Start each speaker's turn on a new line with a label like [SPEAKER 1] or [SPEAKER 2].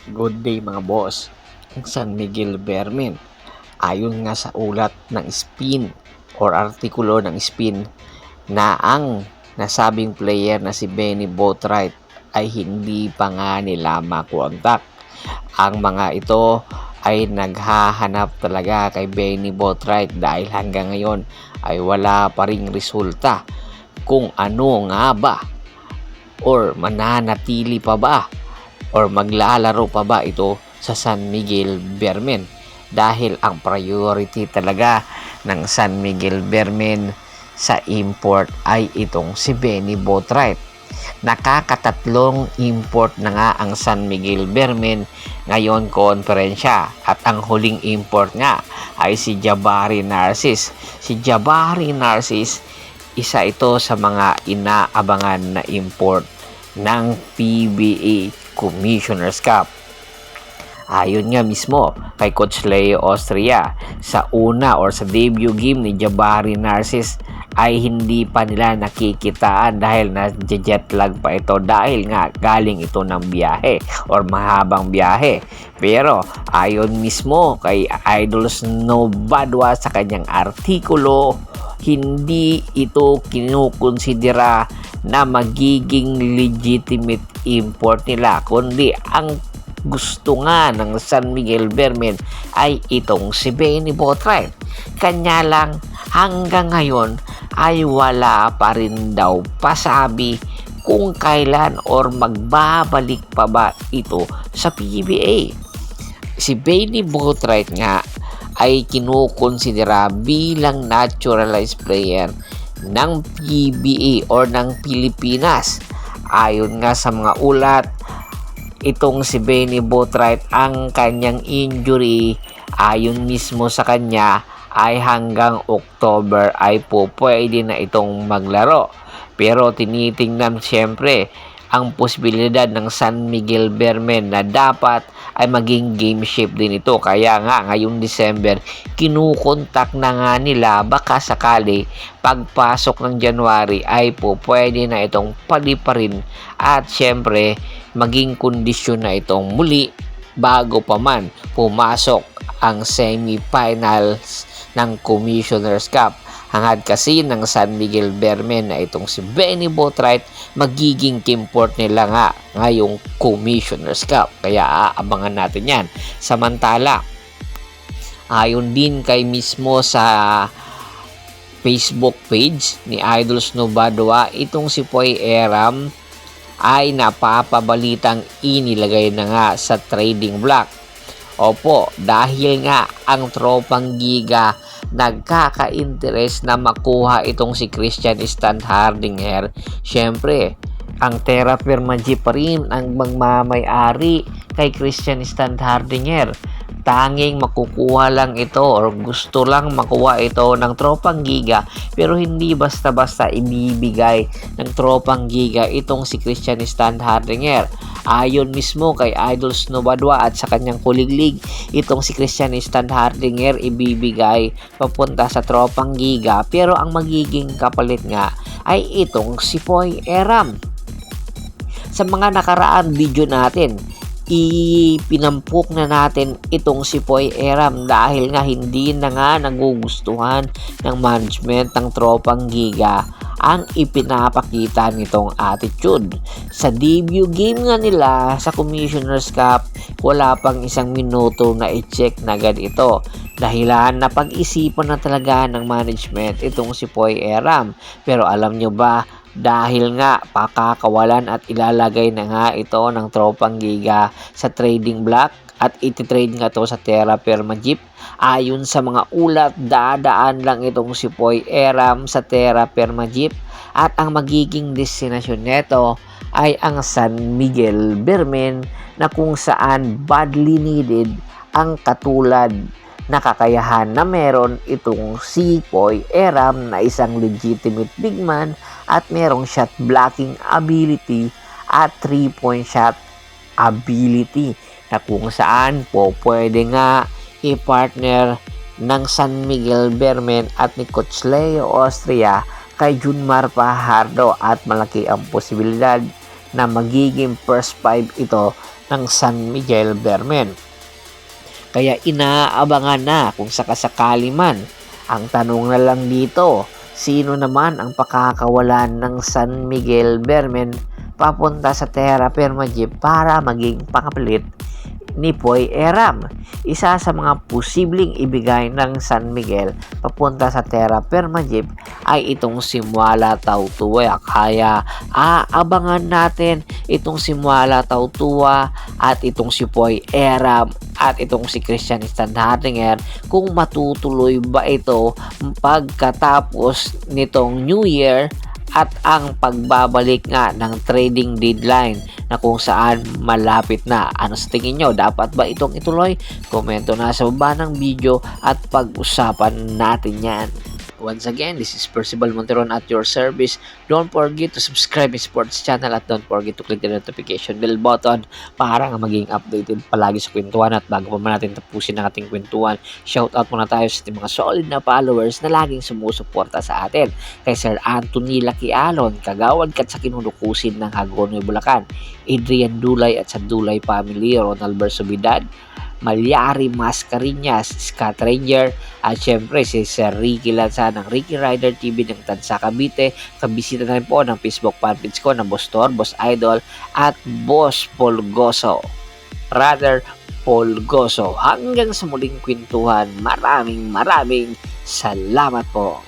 [SPEAKER 1] Good day mga boss. Ang San Miguel Bearmen, ayon nga sa ulat ng spin or artikulo ng spin na ang nasabing player na si Benny Boatwright ay hindi pa nga nila makontak. Ang mga ito ay naghahanap talaga kay Benny Boatwright dahil hanggang ngayon ay wala pa ring resulta kung ano nga ba or mananatili pa ba or maglalaro pa ba ito sa San Miguel Bearmen, dahil ang priority talaga ng San Miguel Bearmen sa import ay itong si Benny Boatwright. Nakakatatlong import na nga ang San Miguel Bearmen ngayon konferensya, at ang huling import nga ay si Jabari Narcis. Si Jabari Narcis, isa ito sa mga inaabangan na import ng PBA Commissioner's Cup. Ayon nga mismo kay Coach Leo Austria, sa una or sa debut game ni Jabari Narcis ay hindi pa nila nakikitaan dahil na-jet lag pa ito dahil nga galing ito ng biyahe or mahabang biyahe. Pero ayon mismo kay Idol Snow Badwa sa kanyang artikulo, hindi ito kinukonsidera na magiging legitimate import nila, kundi ang gusto nga ng San Miguel Bearmen ay itong si Benny Boatwright. Kanya lang hanggang ngayon ay wala pa rin daw pasabi kung kailan or magbabalik pa ba ito sa PBA. Si Benny Boatwright nga ay kinukonsidera bilang naturalized player ng PBA or ng Pilipinas. Ayon nga sa mga ulat, itong si Benny Boatwright, ang kanyang injury ayon mismo sa kanya ay hanggang October ay pwede na itong maglaro. Pero tinitingnan siyempre ang posibilidad ng San Miguel Bearmen na dapat ay maging game shape din ito. Kaya nga ngayong December, kinukontak na nga nila baka sakali pagpasok ng January ay pwede na itong paliparin at siyempre maging kondisyon na itong muli bago pa man pumasok ang semifinals ng Commissioner's Cup. Hangad kasi ng San Miguel Bearmen na itong si Benny Boatwright magiging import nila nga ngayong Commissioner's Cup. Kaya aabangan natin yan. Samantala, ayon din kay mismo sa Facebook page ni Idol Snow Badwa, itong si Poy Eram ay napapabalitang inilagay na nga sa trading block. Opo, dahil nga ang tropang Giga nagkaka-interest na makuha itong si Christian Standhardinger. Siyempre, ang Terra Firma G pa rin ang magmamay-ari kay Christian Standhardinger. Tanging makukuha lang ito or gusto lang makuha ito ng tropang Giga, pero hindi basta-basta ibibigay ng tropang Giga itong si Christian Standhardinger. Ayon mismo kay Idol Snow Badwa at sa kanyang kuliglig, itong si Christian Standhardinger ibibigay papunta sa tropang Giga, pero ang magiging kapalit nga ay itong si Poy Eram. Sa mga nakaraan video natin, ipinampok na natin itong si Poy Eram dahil nga hindi na nga nagugustuhan ng management ng tropang Giga ang ipinapakita nitong attitude. Sa debut game nga nila sa Commissioner's Cup, wala pang isang minuto na i-check na agad ito. Dahilan na pag-isipan na talaga ng management itong si Poy Eram. Pero alam nyo ba, dahil nga pakakawalan at ilalagay na nga ito ng tropang Giga sa trading block at ititrade nga to sa Terra Firma Jeep. Ayon sa mga ulat, dadaan lang itong si Poy Eram sa Terra Firma Jeep at ang magiging destinasyon neto ay ang San Miguel Bearmen, na kung saan badly needed ang katulad na kakayahan na meron itong si Poy Eram na isang legitimate big man at merong shot blocking ability at 3-point shot ability, na kung saan pwede nga i-partner ng San Miguel Bearmen at ni Coach Leo Austria kay Junmar Fajardo, at malaki ang posibilidad na magiging first 5 ito ng San Miguel Beermen. Kaya inaabangan na kung sakasakali man. Ang tanong na lang dito, sino naman ang pakakawalan ng San Miguel Beermen papunta sa Terra Firma Jeep para maging pakapalit ni Poy Eram? Isa sa mga posibleng ibigay ng San Miguel papunta sa Terra Firma Jeep ay itong si Muala Tautua. Kaya aabangan natin itong si Muala Tautua at itong si Poy Eram at itong si Christian Standhardinger kung matutuloy ba ito pagkatapos nitong New Year at ang pagbabalik nga ng trading deadline na kung saan malapit na. Ano sa tingin nyo? Dapat ba itong ituloy? Komento na sa baba ng video at pag-usapan natin yan. Once again, this is Percival Monteron at your service. Don't forget to subscribe my sports channel at don't forget to click the notification bell button para nga maging updated palagi sa kwentuhan. At bago pa man natin tapusin ang ating kwentuhan, shoutout muna tayo sa ating mga solid na followers na laging sumusuporta sa atin. Kay Sir Anthony Laquialon, Kagawad Kat sa Kinunukusin ng Hagonoy, Bulacan, Adrian Dulay at sa Dulay Family, Ronald Bersobidad, Malyari Mascareñas, Scott Ranger, at syempre si Sir Ricky Lanza ng Ricky Rider TV ng Tansa Cavite. Kabisita na rin po ng Facebook fanpage ko na Boss Tor, Boss Idol at Boss Polgoso. Polgoso. Hanggang sa muling kwentuhan, maraming salamat po.